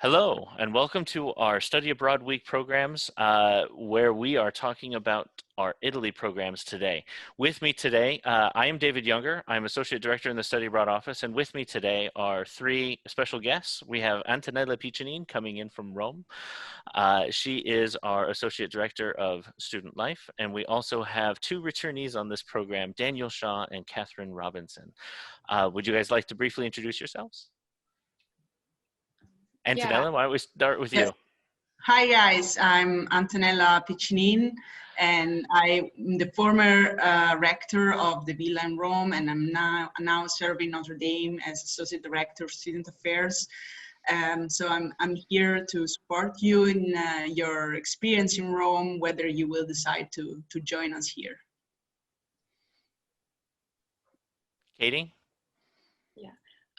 Hello, and welcome to our Study Abroad Week programs, where we are talking about our Italy programs today. With me today, I am David Younger. I'm Associate Director in the Study Abroad Office, and with me today are three special guests. We have Antonella Piccinini coming in from Rome. She is our Associate Director of Student Life, and we also have two returnees on this program, Daniel Shaw and Catherine Robinson. Would you guys like to briefly introduce yourselves? Yeah. Antonella, why don't we start with Yes. you? Hi guys, I'm Antonella Piccinin and I'm the former rector of the Villa in Rome, and I'm now serving Notre Dame as Associate Director of Student Affairs. So I'm here to support you in your experience in Rome, whether you will decide to join us here. Katie?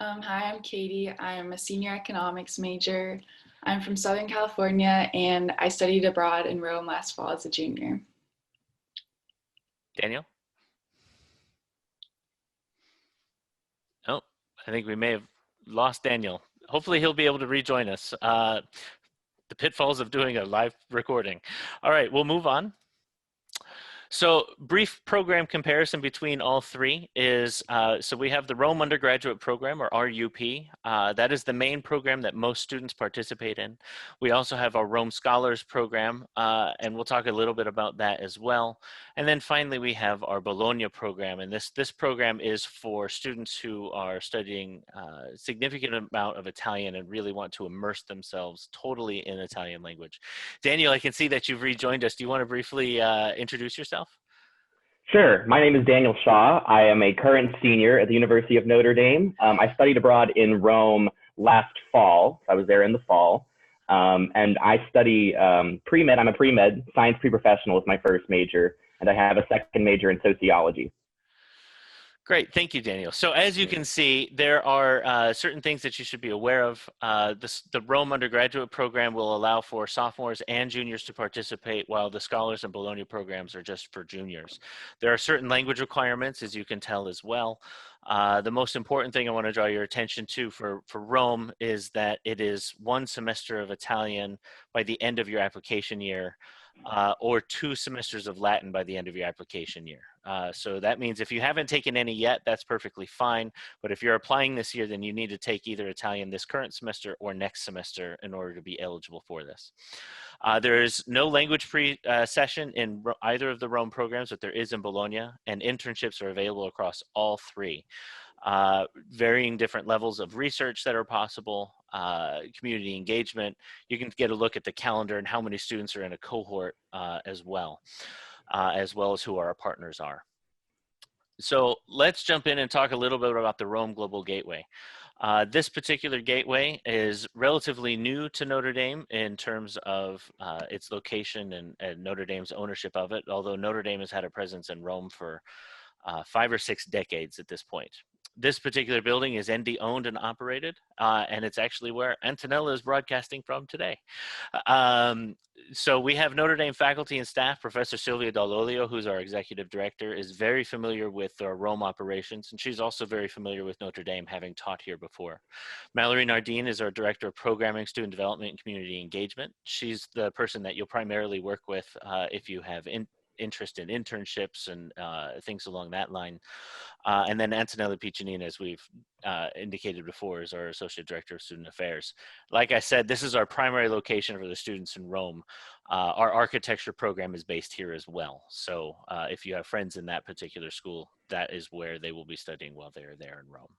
Hi, I'm Katie. I'm a senior economics major. I'm from Southern California, and I studied abroad in Rome last fall as a junior. Daniel? Oh, I think we may have lost Daniel. Hopefully he'll be able to rejoin us. The pitfalls of doing a live recording. All right, we'll move on. So brief program comparison between all three is, so we have the Rome Undergraduate Program, or RUP. That is the main program that most students participate in. We also have our Rome Scholars Program, and we'll talk a little bit about that as well. And then finally, we have our Bologna program, and this program is for students who are studying a significant amount of Italian and really want to immerse themselves totally in Italian language. Daniel, I can see that you've rejoined us. Do you want to briefly introduce yourself? Sure. My name is Daniel Shaw. I am a current senior at the University of Notre Dame. I studied abroad in Rome last fall. I was there in the fall. And I study pre-med. I'm a pre-med, science pre-professional is my first major, and I have a second major in sociology. Great, thank you, Daniel. So as you can see, there are certain things that you should be aware of. The Rome Undergraduate Program will allow for sophomores and juniors to participate, while the Scholars and Bologna programs are just for juniors. There are certain language requirements, as you can tell as well. The most important thing I want to draw your attention to for Rome is that it is one semester of Italian by the end of your application year, or 2 semesters of Latin by the end of your application year. So that means if you haven't taken any yet, that's perfectly fine. But if you're applying this year, then you need to take either Italian this current semester or next semester in order to be eligible for this. There is no language session in either of the Rome programs, but there is in Bologna, and internships are available across all three. Varying different levels of research that are possible, community engagement. You can get a look at the calendar and how many students are in a cohort as well as who our partners are. So let's jump in and talk a little bit about the Rome Global Gateway. This particular gateway is relatively new to Notre Dame in terms of its location and Notre Dame's ownership of it, although Notre Dame has had a presence in Rome for 5 or 6 decades at this point. This particular building is ND owned and operated, and it's actually where Antonella is broadcasting from today. So we have Notre Dame faculty and staff. Professor Silvia Dall'Olio, who's our executive director, is very familiar with our Rome operations, and she's also very familiar with Notre Dame, having taught here before. Mallory Nardine is our director of programming, student development, and community engagement. She's the person that you'll primarily work with if you have interest in internships and things along that line. And then Antonella Piccinini, as we've indicated before, is our Associate Director of Student Affairs. Like I said, this is our primary location for the students in Rome. Our architecture program is based here as well. So if you have friends in that particular school, that is where they will be studying while they're there in Rome.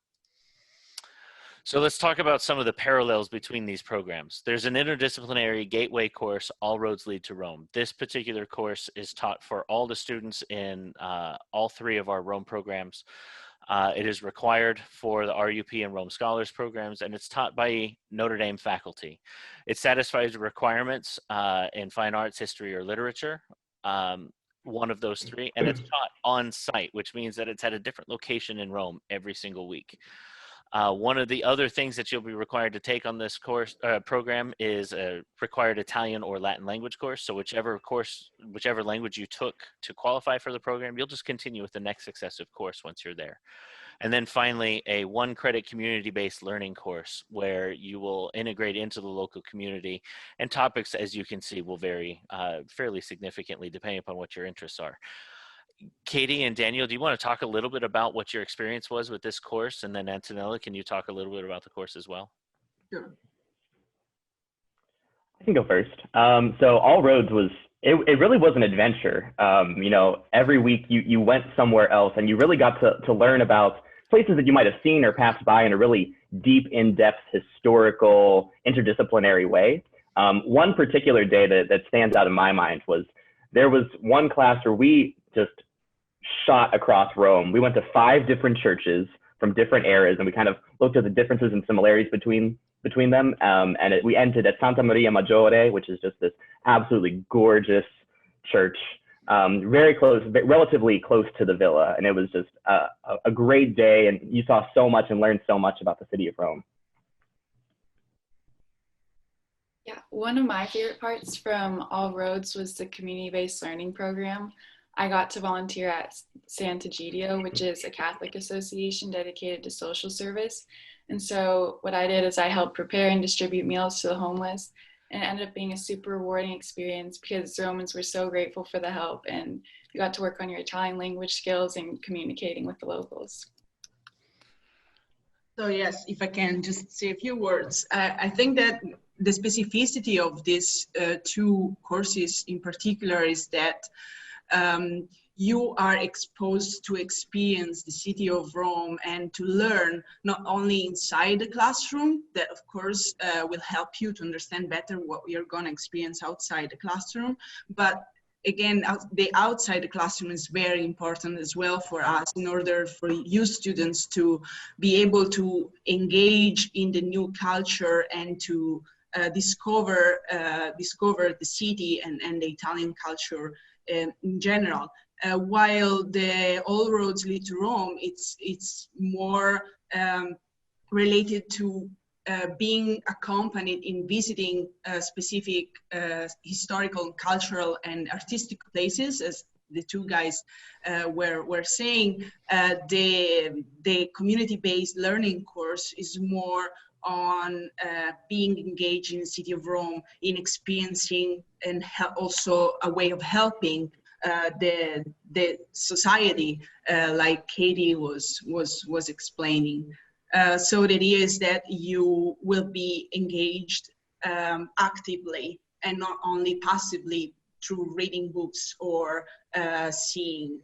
So let's talk about some of the parallels between these programs. There's an interdisciplinary gateway course, All Roads Lead to Rome. This particular course is taught for all the students in all 3 of our Rome programs. It is required for the RUP and Rome Scholars programs, and it's taught by Notre Dame faculty. It satisfies the requirements in fine arts, history, or literature. One of those 3, and it's taught on site, which means that it's at a different location in Rome every single week. One of the other things that you'll be required to take on this course program is a required Italian or Latin language course. So whichever language you took to qualify for the program, you'll just continue with the next successive course once you're there. And then finally, a 1-credit community-based learning course where you will integrate into the local community, and topics, as you can see, will vary fairly significantly depending upon what your interests are. Katie and Daniel, do you want to talk a little bit about what your experience was with this course? And then Antonella, can you talk a little bit about the course as well? Sure. I can go first. So All Roads was, it really was an adventure. You know, every week you went somewhere else and you really got to learn about places that you might have seen or passed by in a really deep, in-depth, historical, interdisciplinary way. One particular day that stands out in my mind was there was one class where we just shot across Rome. We went to 5 different churches from different eras, and we kind of looked at the differences and similarities between them. We ended at Santa Maria Maggiore, which is just this absolutely gorgeous church, very close, relatively close to the villa. And it was just a great day, and you saw so much and learned so much about the city of Rome. Yeah, one of my favorite parts from All Roads was the community-based learning program. I got to volunteer at Sant'Egidio, which is a Catholic association dedicated to social service. And so what I did is I helped prepare and distribute meals to the homeless, and it ended up being a super rewarding experience because Romans were so grateful for the help, and you got to work on your Italian language skills and communicating with the locals. So yes, if I can just say a few words, I think that the specificity of these 2 courses in particular is that you are exposed to experience the city of Rome and to learn not only inside the classroom, that of course will help you to understand better what you're going to experience outside the classroom, but again, the outside the classroom is very important as well for us in order for you students to be able to engage in the new culture and to discover the city and the Italian culture in general. While the All Roads Lead to Rome, it's more related to being accompanied in visiting specific historical, cultural, and artistic places, as the 2 guys were saying. The community-based learning course is more on being engaged in the city of Rome, in experiencing and also a way of helping the society, like Katie was explaining. So the idea is that you will be engaged actively and not only passively through reading books or seeing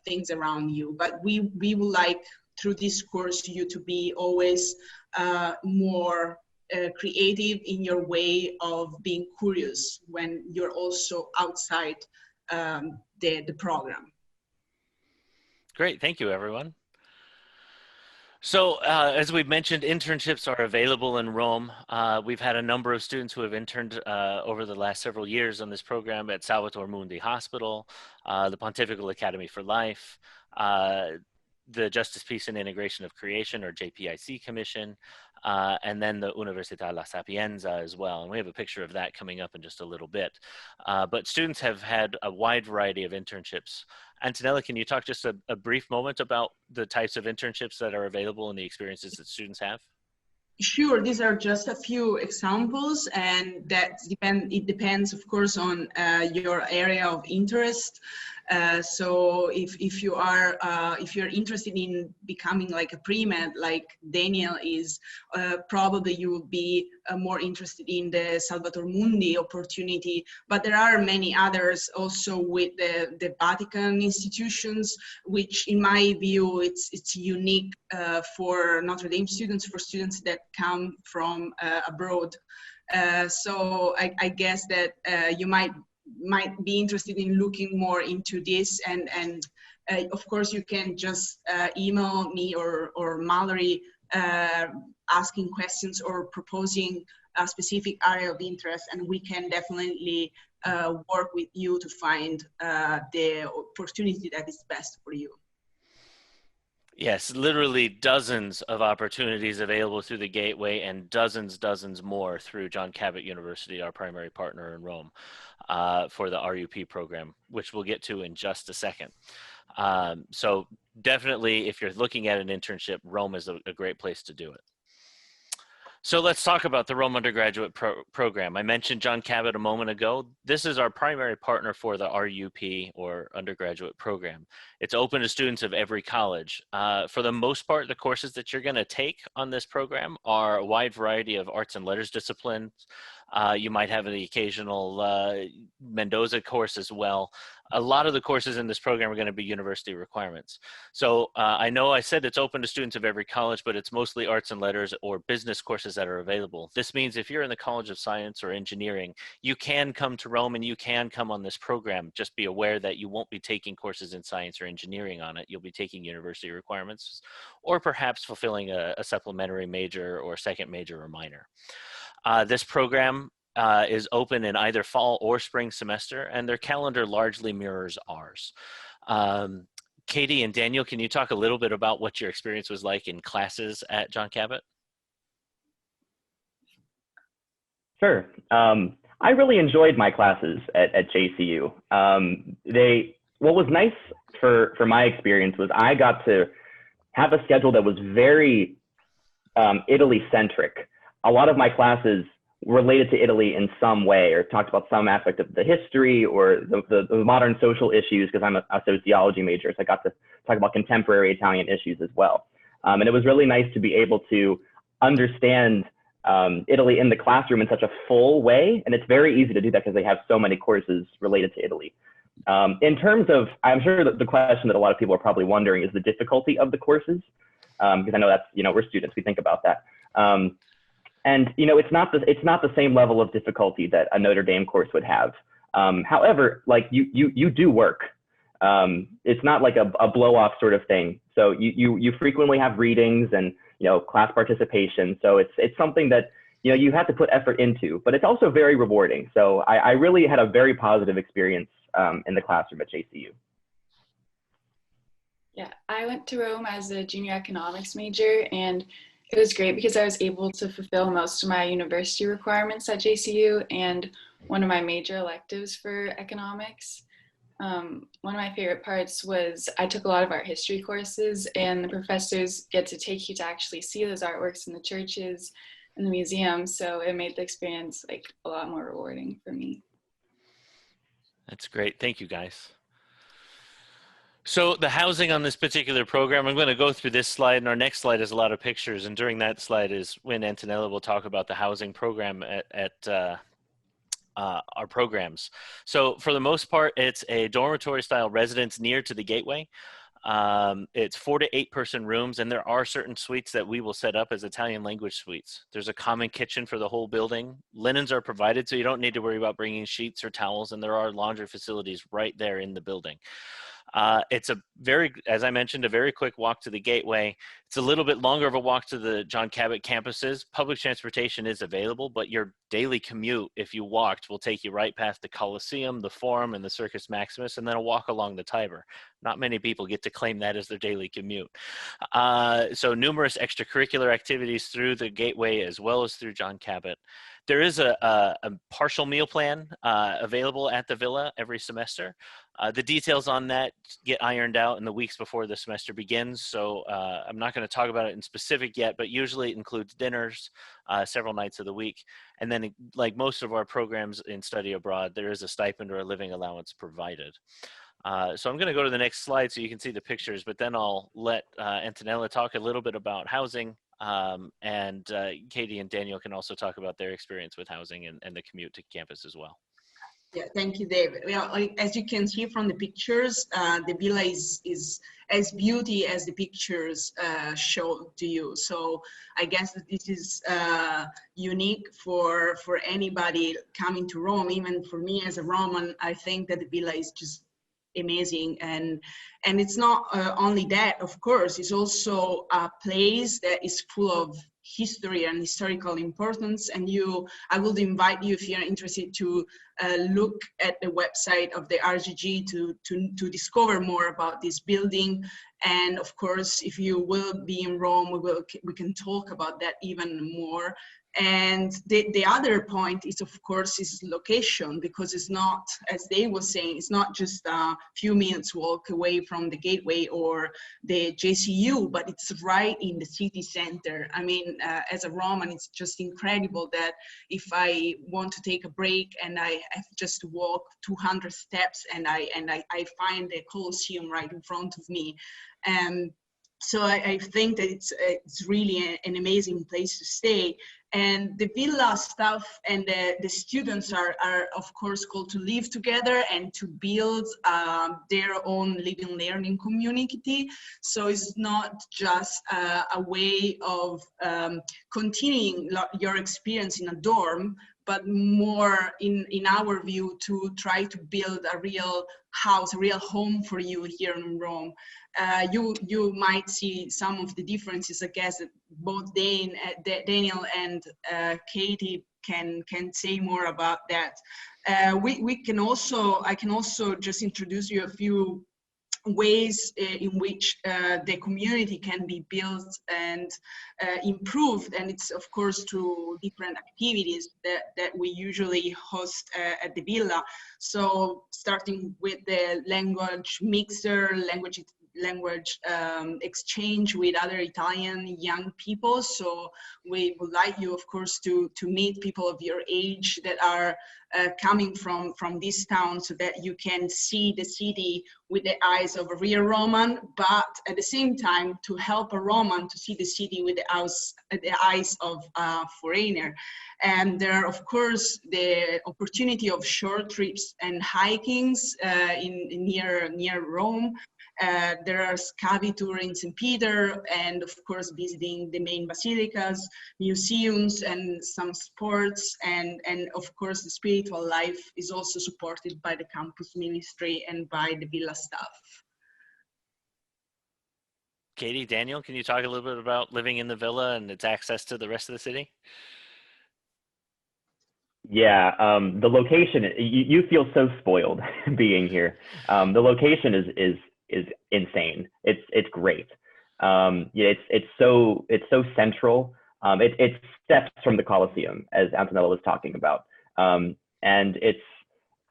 things around you. But we would like, through this course, you to be always more creative in your way of being curious when you're also outside the program. Great, thank you, everyone. So as we've mentioned, internships are available in Rome. We've had a number of students who have interned over the last several years on this program at Salvator Mundi Hospital, the Pontifical Academy for Life, the Justice, Peace, and Integration of Creation, or JPIC Commission, and then the Università La Sapienza as well. And we have a picture of that coming up in just a little bit. But students have had a wide variety of internships. Antonella, can you talk just a brief moment about the types of internships that are available and the experiences that students have? Sure, these are just a few examples, and it depends, of course, on your area of interest. So if you're interested in becoming like a pre-med, like Daniel is, probably you will be more interested in the Salvator Mundi opportunity. But there are many others also with the Vatican institutions, which in my view, it's unique for Notre Dame students, for students that come from abroad. So I guess that you might be interested in looking more into this, and of course you can just email me or Mallory asking questions or proposing a specific area of interest, and we can definitely work with you to find the opportunity that is best for you. Yes, literally dozens of opportunities available through the Gateway and dozens more through John Cabot University, our primary partner in Rome, for the RUP program, which we'll get to in just a second. So definitely, if you're looking at an internship, Rome is a great place to do it. So let's talk about the Rome undergraduate program. I mentioned John Cabot a moment ago. This is our primary partner for the RUP, or undergraduate program. It's open to students of every college. For the most part, the courses that you're going to take on this program are a wide variety of arts and letters disciplines. You might have the occasional Mendoza course as well. A lot of the courses in this program are going to be university requirements. So I know I said it's open to students of every college, but it's mostly arts and letters or business courses that are available. This means if you're in the College of Science or Engineering, you can come to Rome and you can come on this program. Just be aware that you won't be taking courses in science or engineering on it. You'll be taking university requirements, or perhaps fulfilling a supplementary major or second major or minor. This program is open in either fall or spring semester, and their calendar largely mirrors ours. Katie and Daniel, can you talk a little bit about what your experience was like in classes at John Cabot? Sure. I really enjoyed my classes at JCU. What was nice for my experience was I got to have a schedule that was very Italy-centric. A lot of my classes related to Italy in some way, or talked about some aspect of the history or the modern social issues, because I'm a sociology major, so I got to talk about contemporary Italian issues as well. And it was really nice to be able to understand Italy in the classroom in such a full way, and it's very easy to do that because they have so many courses related to Italy. In terms of, I'm sure that the question that a lot of people are probably wondering is the difficulty of the courses, because I know that's, we're students, we think about that. And it's not the same level of difficulty that a Notre Dame course would have. However, like you do work. It's not like a blow off sort of thing. So you frequently have readings and class participation. So it's something that you have to put effort into, but it's also very rewarding. So I really had a very positive experience in the classroom at JCU. Yeah, I went to Rome as a junior economics major, and it was great because I was able to fulfill most of my university requirements at JCU and one of my major electives for economics. One of my favorite parts was I took a lot of art history courses, and the professors get to take you to actually see those artworks in the churches and the museums. So it made the experience like a lot more rewarding for me. That's great. Thank you, guys. So the housing on this particular program, I'm going to go through this slide, and our next slide is a lot of pictures. And during that slide is when Antonella will talk about the housing program at our programs. So for the most part, it's a dormitory style residence near to the Gateway. It's 4 to 8 person rooms, and there are certain suites that we will set up as Italian language suites. There's a common kitchen for the whole building. Linens are provided, so you don't need to worry about bringing sheets or towels, and there are laundry facilities right there in the building. It's as I mentioned, a very quick walk to the Gateway. It's a little bit longer of a walk to the John Cabot campuses. Public transportation is available, but your daily commute, if you walked, will take you right past the Coliseum, the Forum, and the Circus Maximus, and then a walk along the Tiber. Not many people get to claim that as their daily commute. So numerous extracurricular activities through the Gateway as well as through John Cabot. There is a partial meal plan available at the Villa every semester. The details on that get ironed out in the weeks before the semester begins, so I'm not going to talk about it in specific yet, but usually it includes dinners several nights of the week. And then, like most of our programs in study abroad, there is a stipend or a living allowance provided. So I'm going to go to the next slide so you can see the pictures, but then I'll let Antonella talk a little bit about housing, and Katie and Daniel can also talk about their experience with housing and the commute to campus as well. Yeah, thank you, David. Well, as you can see from the pictures, the villa is as beauty as the pictures show to you. So I guess that this is unique for anybody coming to Rome. Even for me as a Roman, I think that the villa is just amazing. And it's not only that, of course, it's also a place that is full of history and historical importance. And I would invite you, if you're interested, to look at the website of the RGG to discover more about this building. And of course, if you will be in Rome, we can talk about that even more. And the other point is, of course, is location, because it's not, as they were saying, it's not just a few minutes walk away from the Gateway or the JCU, but it's right in the city center. I mean, as a Roman, it's just incredible that if I want to take a break and I have just to walk 200 steps and I find the Colosseum right in front of me. And so I think that it's really an amazing place to stay. And the villa staff and the students are of course called to live together and to build their own living learning community. So it's not just a way of continuing your experience in a dorm, but more in our view to try to build a real house, a real home for you here in Rome. You might see some of the differences. I guess that both Daniel and Katie can say more about that. I can also just introduce you a few ways in which the community can be built and improved, and it's of course through different activities that we usually host at the villa. So starting with the language mixer, language exchange with other Italian young people. So we would like you, of course, to meet people of your age that are coming from this town, so that you can see the city with the eyes of a real Roman, but at the same time to help a Roman to see the city with the eyes of a foreigner. And there are, of course, the opportunity of short trips and hikings near Rome. There are scavi tours in St. Peter, and of course visiting the main basilicas, museums, and some sports, and of course the spiritual life is also supported by the campus ministry and by the villa staff. Katie, Daniel, can you talk a little bit about living in the villa and its access to the rest of the city? Yeah, the location, you feel so spoiled being here. The location is insane. It's great. Yeah, it's so central. It's steps from the Colosseum, as Antonella was talking about, and it's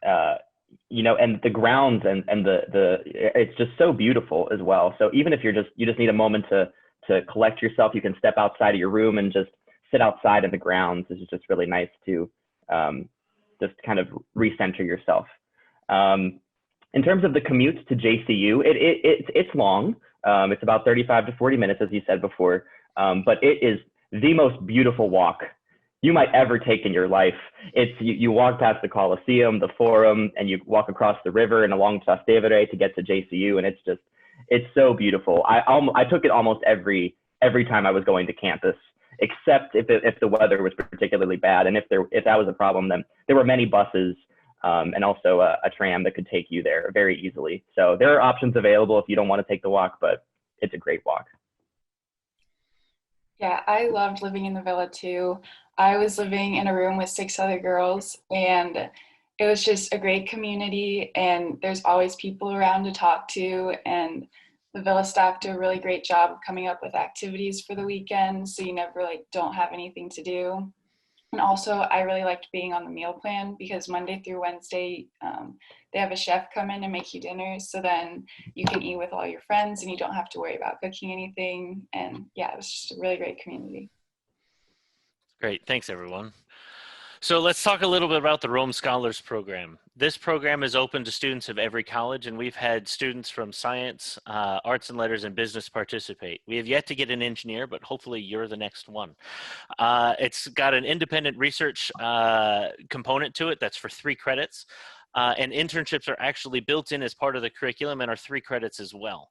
and the grounds and it's just so beautiful as well. So even if you just need a moment to collect yourself, you can step outside of your room and just sit outside in the grounds. It's just really nice to just kind of recenter yourself. In terms of the commute to JCU, it's long. It's about 35 to 40 minutes, as you said before, but it is the most beautiful walk you might ever take in your life. You walk past the Colosseum, the Forum, and you walk across the river and along Trastevere to get to JCU, and it's so beautiful. I took it almost every time I was going to campus, except if the weather was particularly bad, and if that was a problem, then there were many buses and also a tram that could take you there very easily. So there are options available if you don't want to take the walk, but it's a great walk. Yeah, I loved living in the villa too. I was living in a room with 6 other girls, and it was just a great community, and there's always people around to talk to, and the villa staff do a really great job of coming up with activities for the weekend, so you never don't have anything to do. And also, I really liked being on the meal plan, because Monday through Wednesday, they have a chef come in and make you dinner, so then you can eat with all your friends and you don't have to worry about cooking anything. And yeah, it was just a really great community. Great, thanks everyone. So let's talk a little bit about the Rome Scholars Program. This program is open to students of every college, and we've had students from science, arts and letters, and business participate. We have yet to get an engineer, but hopefully you're the next one. It's got an independent research component to it that's for 3 credits, and internships are actually built in as part of the curriculum and are 3 credits as well.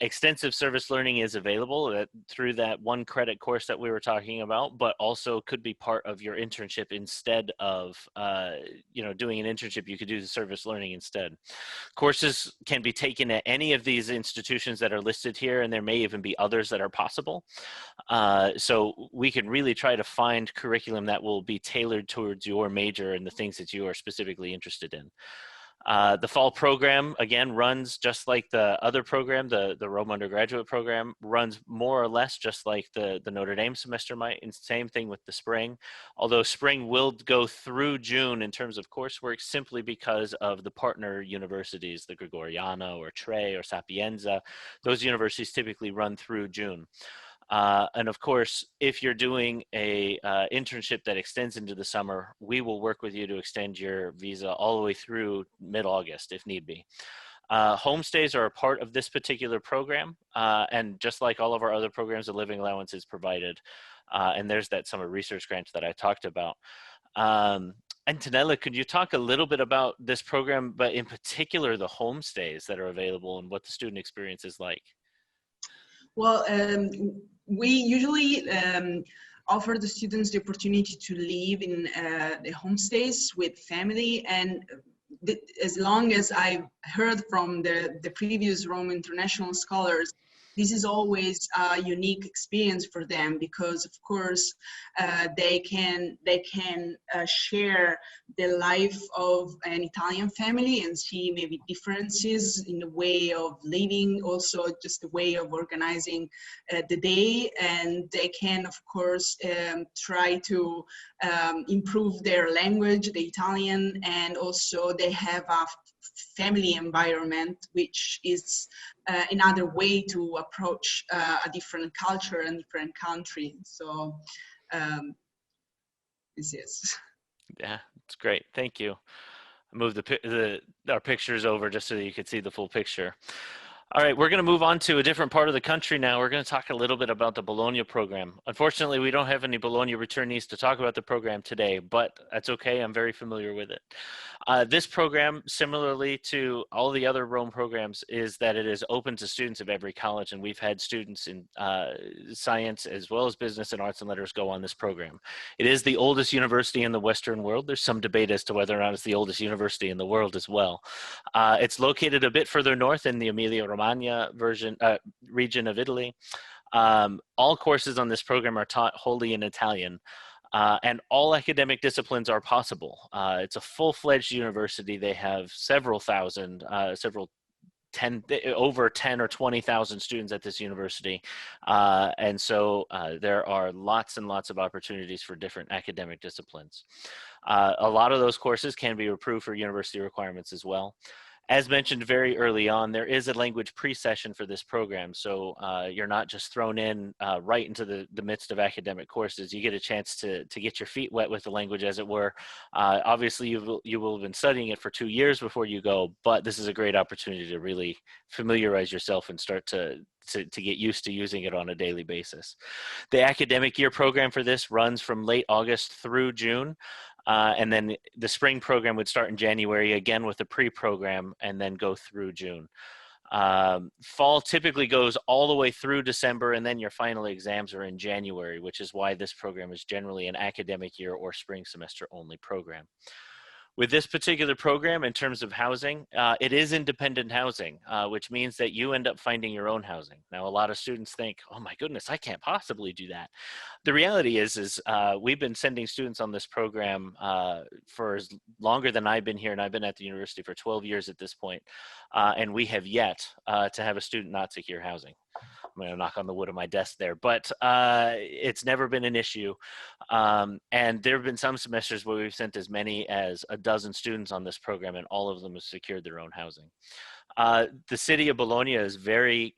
Extensive service learning is available through that 1 credit course that we were talking about, but also could be part of your internship instead of, doing an internship. You could do the service learning instead. Courses can be taken at any of these institutions that are listed here, and there may even be others that are possible. So we can really try to find curriculum that will be tailored towards your major and the things that you are specifically interested in. The fall program, again, runs just like the other program, the Rome undergraduate program, runs more or less just like the Notre Dame semester might, and same thing with the spring. Although spring will go through June in terms of coursework simply because of the partner universities, the Gregoriano or Tre or Sapienza. Those universities typically run through June. And of course, if you're doing a internship that extends into the summer, we will work with you to extend your visa all the way through mid-August if need be. Homestays are a part of this particular program, and just like all of our other programs, the living allowance is provided. And there's that summer research grant that I talked about. Antonella, could you talk a little bit about this program, but in particular the homestays that are available and what the student experience is like? Well, we usually offer the students the opportunity to live in the homestays with family, and as long as I heard from the previous Rome International scholars, this is always a unique experience for them because, of course, they can share the life of an Italian family and see maybe differences in the way of living, also just the way of organizing the day, and they can, of course, try to improve their language, the Italian, and also they have a family environment, which is another way to approach a different culture and different country. So this is. Yeah, it's great. Thank you. I moved our pictures over just so that you could see the full picture. All right, we're going to move on to a different part of the country now. We're going to talk a little bit about the Bologna program. Unfortunately, we don't have any Bologna returnees to talk about the program today, but that's okay. I'm very familiar with it. This program, similarly to all the other Rome programs, is that it is open to students of every college, and we've had students in science as well as business and arts and letters go on this program. It is the oldest university in the Western world. There's some debate as to whether or not it's the oldest university in the world as well. It's located a bit further north in the Emilia-Romagna region of Italy. All courses on this program are taught wholly in Italian, and all academic disciplines are possible. It's a full-fledged university. They have several thousand, over 10 or 20,000 students at this university. And so there are lots and lots of opportunities for different academic disciplines. A lot of those courses can be approved for university requirements as well. As mentioned very early on, there is a language pre-session for this program, so you're not just thrown in right into the midst of academic courses. You get a chance to get your feet wet with the language, as it were. Obviously, you will have been studying it for 2 years before you go, but this is a great opportunity to really familiarize yourself and start to get used to using it on a daily basis. The academic year program for this runs from late August through June. And then the spring program would start in January, again with the pre-program, and then go through June. Fall typically goes all the way through December, and then your final exams are in January, which is why this program is generally an academic year or spring semester only program. With this particular program, in terms of housing, it is independent housing, which means that you end up finding your own housing. Now, a lot of students think, oh my goodness, I can't possibly do that. The reality is we've been sending students on this program for longer than I've been here, and I've been at the university for 12 years at this point, and we have yet to have a student not secure housing. I'm going to knock on the wood of my desk there, but it's never been an issue. And there have been some semesters where we've sent as many as a dozen students on this program, and all of them have secured their own housing. The city of Bologna is very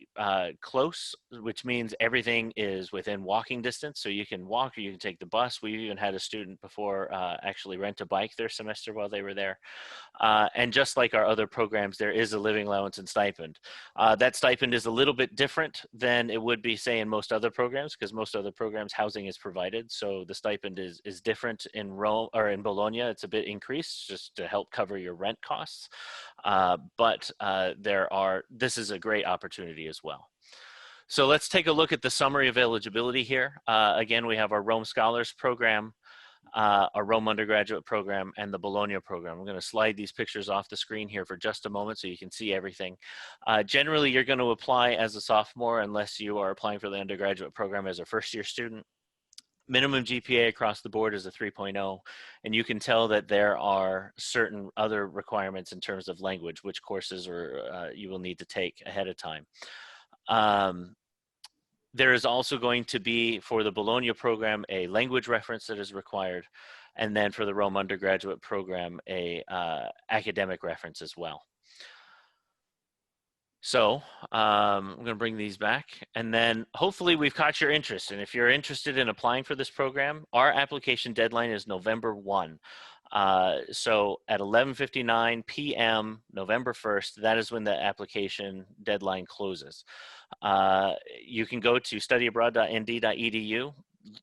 close, which means everything is within walking distance. So you can walk or you can take the bus. We even had a student before actually rent a bike their semester while they were there. And just like our other programs, there is a living allowance and stipend. That stipend is a little bit different than it would be, say, in most other programs, because most other programs, housing is provided. So the stipend is different in Rome or in Bologna. It's a bit increased just to help cover your rent costs. But this is a great opportunity as well. So let's take a look at the summary of eligibility here. Again, we have our Rome Scholars Program, our Rome Undergraduate Program, and the Bologna Program. I'm going to slide these pictures off the screen here for just a moment so you can see everything. Generally, you're going to apply as a sophomore unless you are applying for the undergraduate program as a first-year student. Minimum GPA across the board is a 3.0, and you can tell that there are certain other requirements in terms of language, which courses you will need to take ahead of time. There is also going to be, for the Bologna program, a language reference that is required, and then for the Rome undergraduate program, a academic reference as well. So I'm going to bring these back, and then hopefully we've caught your interest. And if you're interested in applying for this program, our application deadline is November 1. So at 11:59 p.m. November 1st, that is when the application deadline closes. You can go to studyabroad.nd.edu,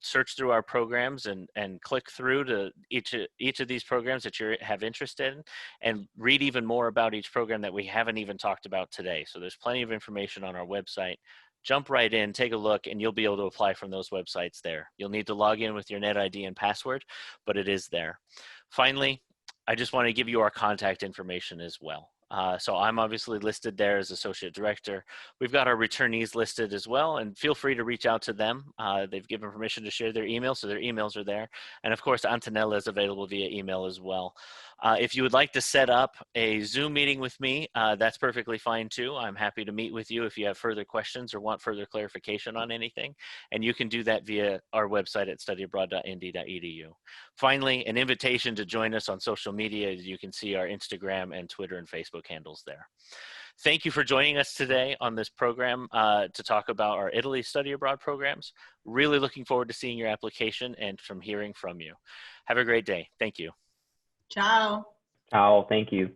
search through our programs and click through to each of these programs that you have interest in, and read even more about each program that we haven't even talked about today. So there's plenty of information on our website. Jump right in, take a look, and you'll be able to apply from those websites there. You'll need to log in with your NetID and password, but it is there. Finally, I just want to give you our contact information as well. So I'm obviously listed there as Associate Director. We've got our returnees listed as well, and feel free to reach out to them. They've given permission to share their email, so their emails are there. And of course, Antonella is available via email as well. If you would like to set up a Zoom meeting with me, that's perfectly fine too. I'm happy to meet with you if you have further questions or want further clarification on anything. And you can do that via our website at studyabroad.nd.edu. Finally, an invitation to join us on social media. You can see our Instagram and Twitter and Facebook handles there. Thank you for joining us today on this program to talk about our Italy study abroad programs. Really looking forward to seeing your application and from hearing from you. Have a great day. Thank you. Ciao. Ciao, thank you.